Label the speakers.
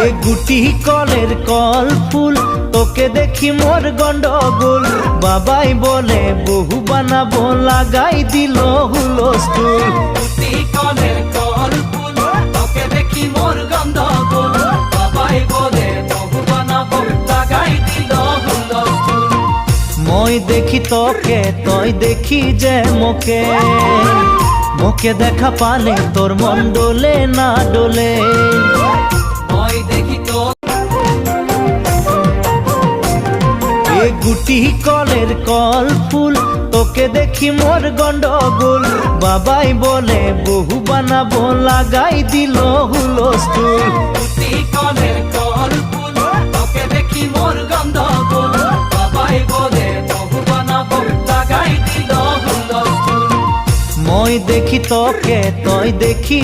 Speaker 1: এ গুটি কলের কল ফুল তোকে দেখি মোর গন্ডগোল বাবাই বলে বহু বানাবো লাগাই দিল হুলস্থুল
Speaker 2: গুটি কলের কল ফুল তোকে দেখি মোর গন্ডগোল বাবাই বলে বহু বানাবো লাগাই দিল হুলস্থুল
Speaker 1: মই দেখি তোকে তই দেখি যে মোকে মোকে দেখা পালে তোর মন ডোলে না ডোলে
Speaker 2: মই দেখি তো
Speaker 1: এ গুটি কলের কল ফুল তোকে দেখি মোর গন্ডগোল বাবাই বলে বহু বানাবো লাগাই দিল হুলস্থুল
Speaker 2: গুটি কলের কল ফুল তোকে দেখি মোর গন্ডগোল বাবাই বলে বহু বানাবো লাগাই দিল হুলস্থুল
Speaker 1: মই দেখি তোকে তই দেখি